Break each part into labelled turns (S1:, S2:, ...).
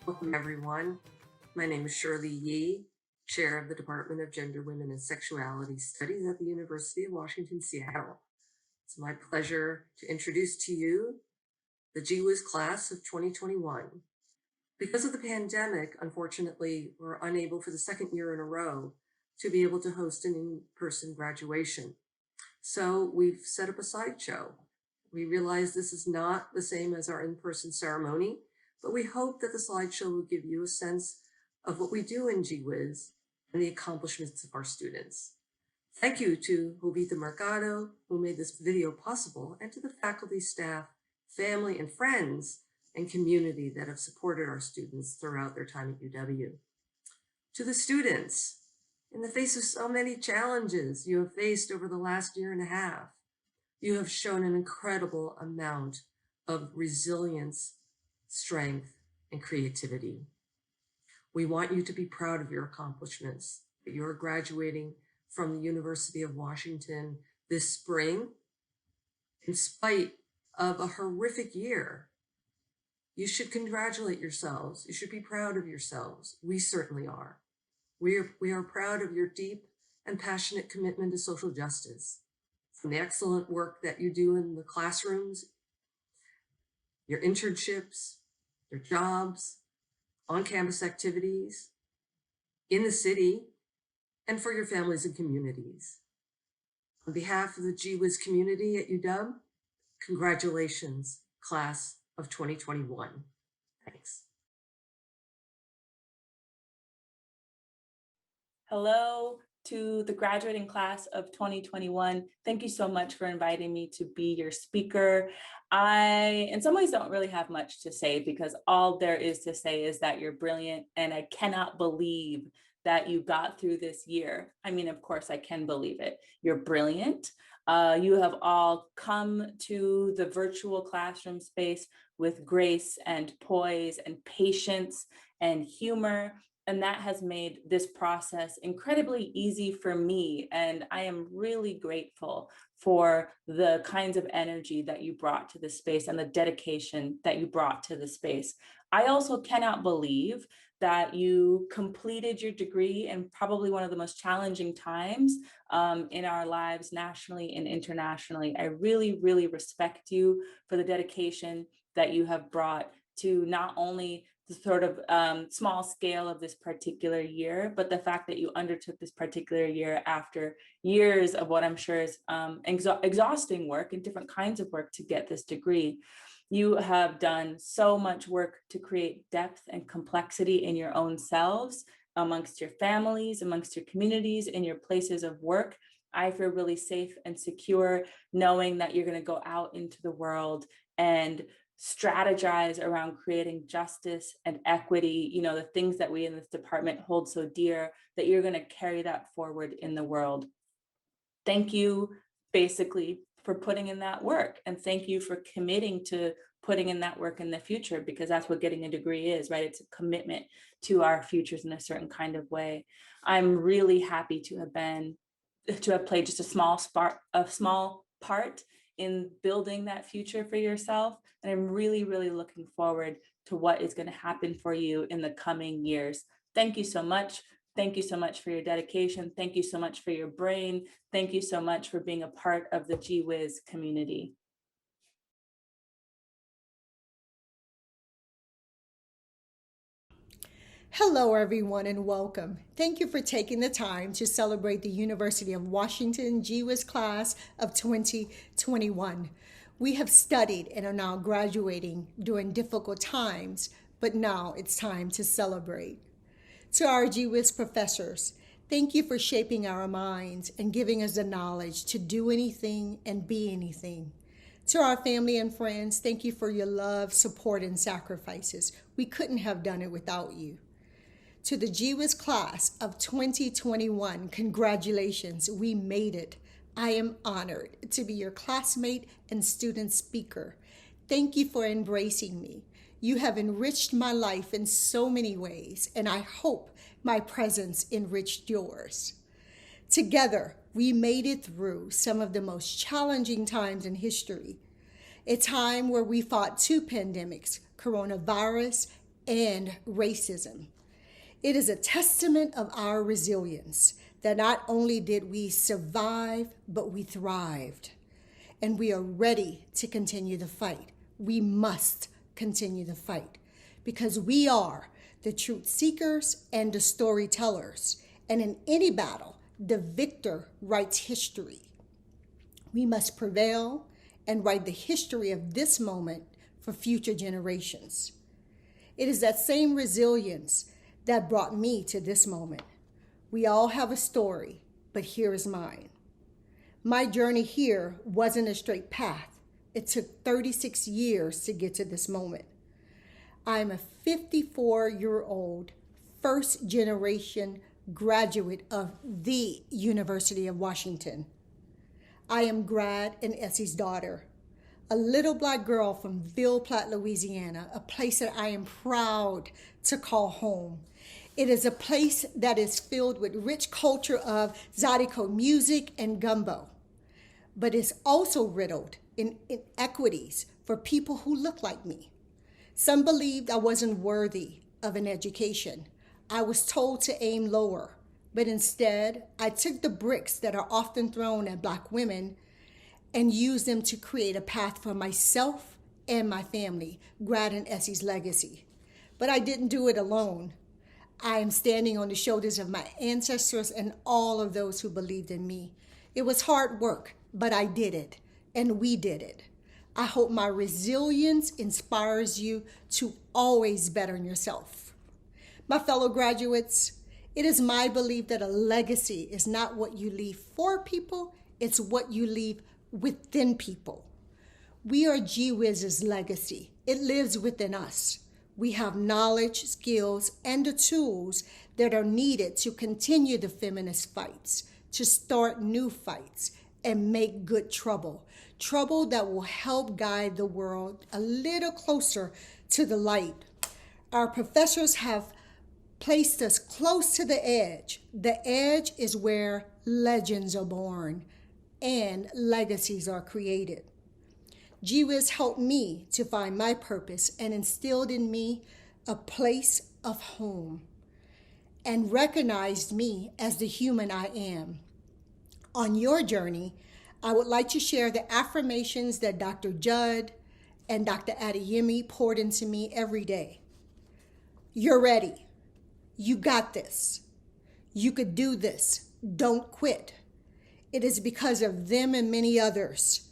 S1: Welcome, everyone. My name is Shirley Yee, Chair of the Department of Gender, Women, and Sexuality Studies at the University of Washington, Seattle. It's my pleasure to introduce to you the GWSS class of 2021. Because of the pandemic, unfortunately, we're unable for the second year in a row to be able to host an in-person graduation. So we've set up a sideshow. We realize this is not the same as our in-person ceremony, but we hope that the slideshow will give you a sense of what we do in GWSS and the accomplishments of our students. Thank you to Jovita Mercado, who made this video possible, and to the faculty, staff, family, and friends and community that have supported our students throughout their time at UW. To the students, in the face of so many challenges you have faced over the last year and a half, you have shown an incredible amount of resilience, strength, and creativity. We want you to be proud of your accomplishments, that you're graduating from the University of Washington this spring, in spite of a horrific year. You should congratulate yourselves. You should be proud of yourselves. We certainly are. We are proud of your deep and passionate commitment to social justice, from the excellent work that you do in the classrooms, your internships, your jobs, on-campus activities, in the city, and for your families and communities. On behalf of the GWSS community at UW, congratulations, class of 2021. Thanks.
S2: Hello to the graduating class of 2021. Thank you so much for inviting me to be your speaker. I, in some ways, don't really have much to say because all there is to say is that you're brilliant, and I cannot believe that you got through this year. I mean, of course, I can believe it. You're brilliant. You have all come to the virtual classroom space with grace and poise and patience and humor. And that has made this process incredibly easy for me. And I am really grateful for the kinds of energy that you brought to the space and the dedication that you brought to the space. I also cannot believe that you completed your degree in probably one of the most challenging times in our lives nationally and internationally. I really, really respect you for the dedication that you have brought to not only the sort of small scale of this particular year, but the fact that you undertook this particular year after years of what I'm sure is exhausting work and different kinds of work to get this degree. You have done so much work to create depth and complexity in your own selves, amongst your families, amongst your communities, in your places of work. I feel really safe and secure knowing that you're going to go out into the world and strategize around creating justice and equity, you know, the things that we in this department hold so dear, that you're going to carry that forward in the world. Thank you, basically, for putting in that work. And thank you for committing to putting in that work in the future, because that's what getting a degree is, right? It's a commitment to our futures in a certain kind of way. I'm really happy to have played just a small part in building that future for yourself. And I'm really, really looking forward to what is going to happen for you in the coming years. Thank you so much. Thank you so much for your dedication. Thank you so much for your brain. Thank you so much for being a part of the GWSS community.
S3: Hello, everyone, and welcome. Thank you for taking the time to celebrate the University of Washington GWSS class of 2021. We have studied and are now graduating during difficult times, but now it's time to celebrate. To our GWSS professors, thank you for shaping our minds and giving us the knowledge to do anything and be anything. To our family and friends, thank you for your love, support, and sacrifices. We couldn't have done it without you. To the GWSS class of 2021, congratulations, we made it. I am honored to be your classmate and student speaker. Thank you for embracing me. You have enriched my life in so many ways, and I hope my presence enriched yours. Together, we made it through some of the most challenging times in history. A time where we fought two pandemics, coronavirus and racism. It is a testament of our resilience that not only did we survive, but we thrived. And we are ready to continue the fight. We must continue the fight because we are the truth seekers and the storytellers. And in any battle, the victor writes history. We must prevail and write the history of this moment for future generations. It is that same resilience that brought me to this moment. We all have a story, but here is mine. My journey here wasn't a straight path. It took 36 years to get to this moment. I'm a 54-year-old first generation graduate of the University of Washington. I am Grad and Essie's daughter, a little Black girl from Ville Platte, Louisiana, a place that I am proud to call home. It is a place that is filled with rich culture of Zydeco music and gumbo, but it's also riddled in inequities for people who look like me. Some believed I wasn't worthy of an education. I was told to aim lower, but instead I took the bricks that are often thrown at Black women and used them to create a path for myself and my family, Grad and Essie's legacy. But I didn't do it alone. I am standing on the shoulders of my ancestors and all of those who believed in me. It was hard work, but I did it, and we did it. I hope my resilience inspires you to always better yourself. My fellow graduates, it is my belief that a legacy is not what you leave for people, it's what you leave within people. We are GWSS's legacy. It lives within us. We have knowledge, skills, and the tools that are needed to continue the feminist fights, to start new fights, and make good trouble. Trouble that will help guide the world a little closer to the light. Our professors have placed us close to the edge. The edge is where legends are born and legacies are created. GWS helped me to find my purpose and instilled in me a place of home and recognized me as the human I am. On your journey, I would like to share the affirmations that Dr. Judd and Dr. Adeyemi poured into me every day. You're ready. You got this. You could do this. Don't quit. It is because of them and many others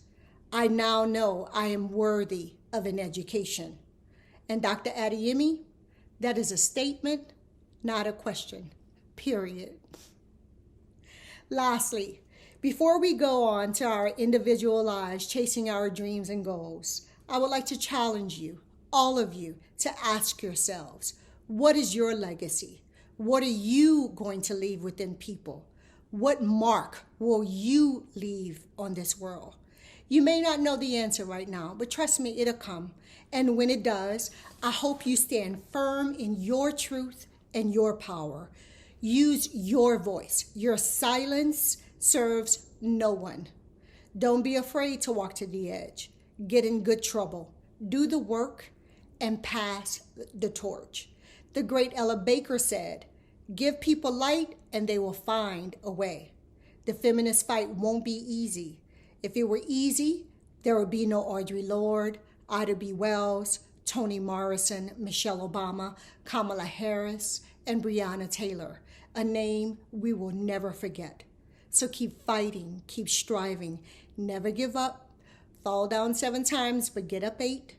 S3: I now know I am worthy of an education. And Dr. Adeyemi, that is a statement, not a question, period. Lastly, before we go on to our individual lives chasing our dreams and goals, I would like to challenge you, all of you, to ask yourselves, what is your legacy? What are you going to leave within people? What mark will you leave on this world? You may not know the answer right now, but trust me, it'll come. And when it does, I hope you stand firm in your truth and your power. Use your voice. Your silence serves no one. Don't be afraid to walk to the edge. Get in good trouble. Do the work and pass the torch. The great Ella Baker said, give people light and they will find a way. The feminist fight won't be easy. If it were easy, there would be no Audre Lorde, Ida B. Wells, Toni Morrison, Michelle Obama, Kamala Harris, and Breonna Taylor, a name we will never forget. So keep fighting, keep striving, never give up, fall down 7 times, but get up 8.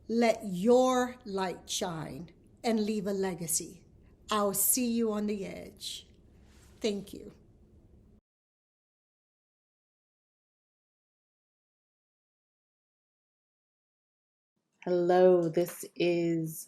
S3: Let your light shine and leave a legacy. I'll see you on the edge. Thank you.
S4: Hello, this is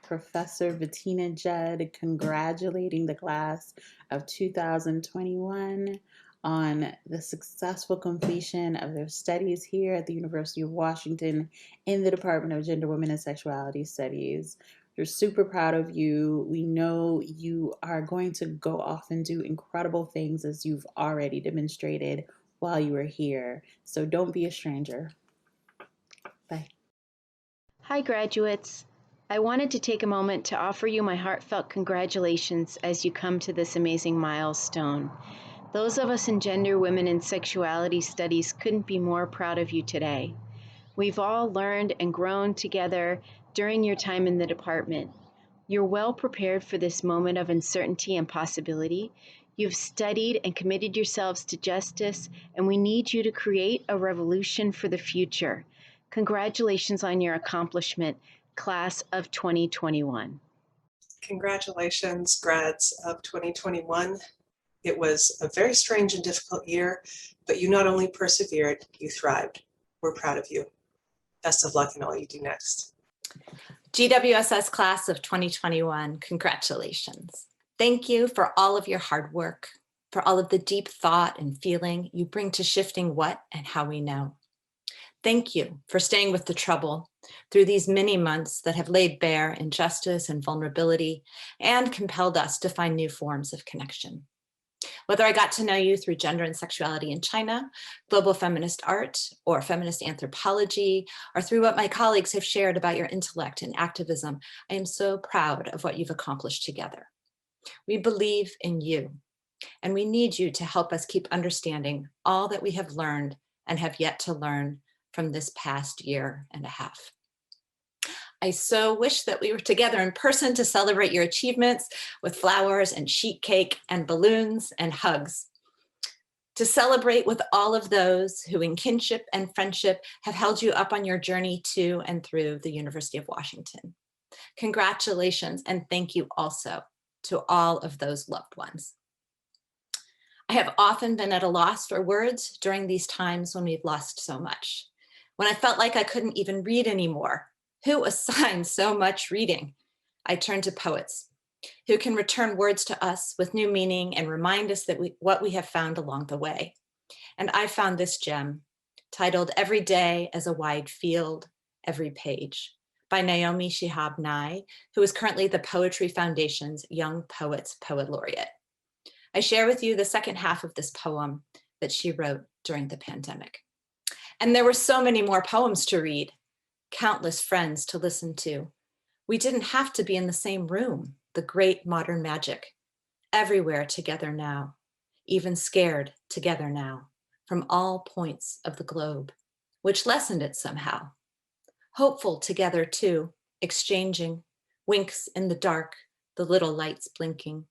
S4: Professor Bettina Judd congratulating the class of 2021 on the successful completion of their studies here at the University of Washington in the Department of Gender, Women, and Sexuality Studies. We're super proud of you. We know you are going to go off and do incredible things as you've already demonstrated while you were here. So don't be a stranger. Bye.
S5: Hi, graduates. I wanted to take a moment to offer you my heartfelt congratulations as you come to this amazing milestone. Those of us in gender, women, and sexuality studies couldn't be more proud of you today. We've all learned and grown together during your time in the department. You're well prepared for this moment of uncertainty and possibility. You've studied and committed yourselves to justice, and we need you to create a revolution for the future. Congratulations on your accomplishment, class of 2021.
S6: Congratulations, grads of 2021. It was a very strange and difficult year, but you not only persevered, you thrived. We're proud of you. Best of luck in all you do next.
S7: GWSS class of 2021, congratulations. Thank you for all of your hard work, for all of the deep thought and feeling you bring to shifting what and how we know. Thank you for staying with the trouble through these many months that have laid bare injustice and vulnerability and compelled us to find new forms of connection. Whether I got to know you through gender and sexuality in China, global feminist art, or feminist anthropology, or through what my colleagues have shared about your intellect and activism, I am so proud of what you've accomplished together. We believe in you, and we need you to help us keep understanding all that we have learned and have yet to learn from this past year and a half. I so wish that we were together in person to celebrate your achievements with flowers and sheet cake and balloons and hugs. To celebrate with all of those who in kinship and friendship have held you up on your journey to and through the University of Washington. Congratulations and thank you also to all of those loved ones. I have often been at a loss for words during these times when we've lost so much, when I felt like I couldn't even read anymore. Who assigns so much reading? I turn to poets who can return words to us with new meaning and remind us that what we have found along the way. And I found this gem titled Every Day as a Wide Field, Every Page by Naomi Shihab Nye, who is currently the Poetry Foundation's Young Poets Poet Laureate. I share with you the second half of this poem that she wrote during the pandemic. And there were so many more poems to read, countless friends to listen to. We didn't have to be in the same room, the great modern magic. Everywhere together now, even scared together now, from all points of the globe, which lessened it somehow. Hopeful together too, exchanging, winks in the dark, the little lights blinking.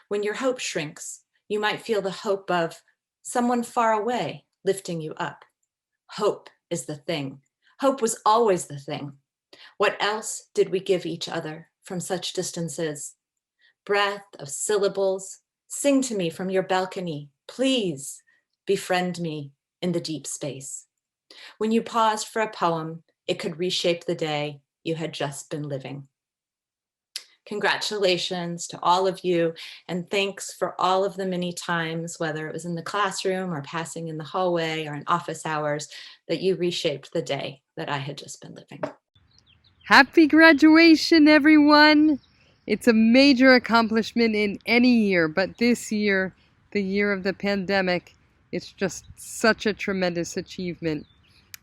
S7: When your hope shrinks, you might feel the hope of someone far away lifting you up. Hope is the thing. Hope was always the thing. What else did we give each other from such distances? Breath of syllables, sing to me from your balcony, please befriend me in the deep space. When you paused for a poem, it could reshape the day you had just been living. Congratulations to all of you, and thanks for all of the many times, whether it was in the classroom or passing in the hallway or in office hours, that you reshaped the day that I had just been living.
S8: Happy graduation, everyone! It's a major accomplishment in any year, but this year, the year of the pandemic, it's just such a tremendous achievement,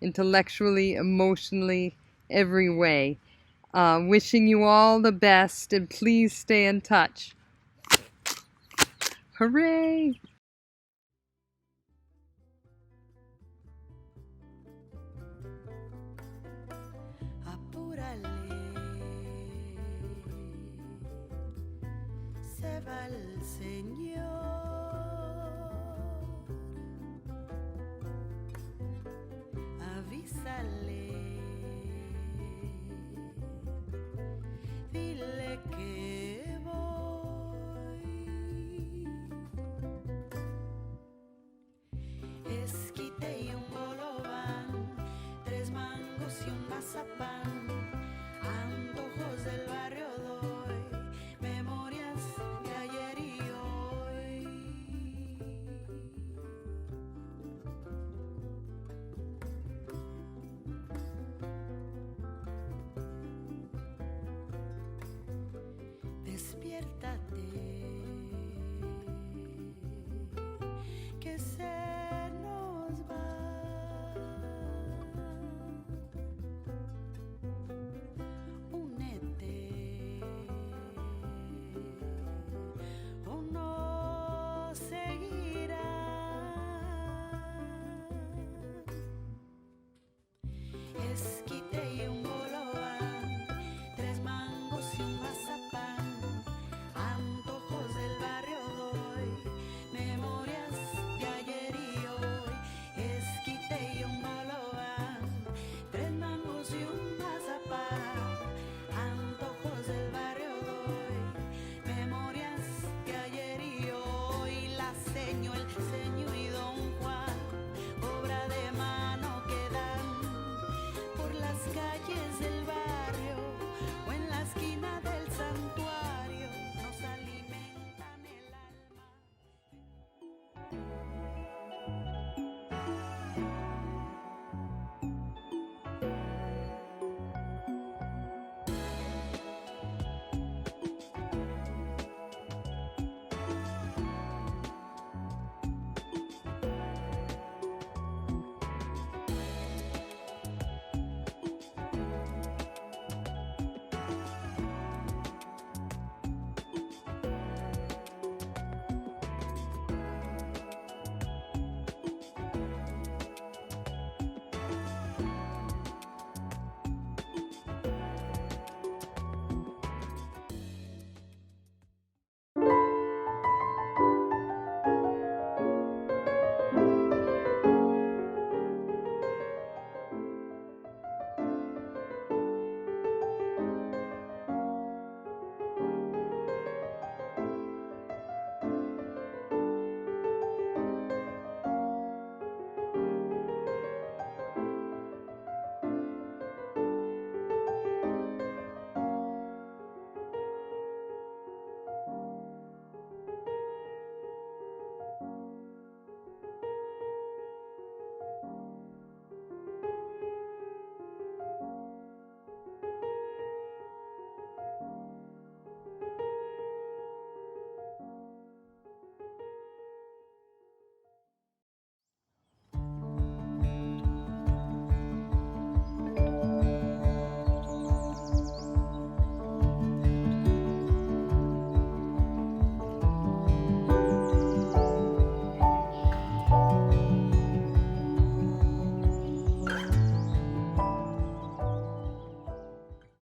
S8: intellectually, emotionally, every way. Wishing you all the best, and please stay in touch. Hooray!
S9: Se va el Señor, avísale, dile que voy. Esquite y un bolobán, 3 mangos y un mazapán, antojos del barrio doy, memorias de ayer y hoy. Despiértate,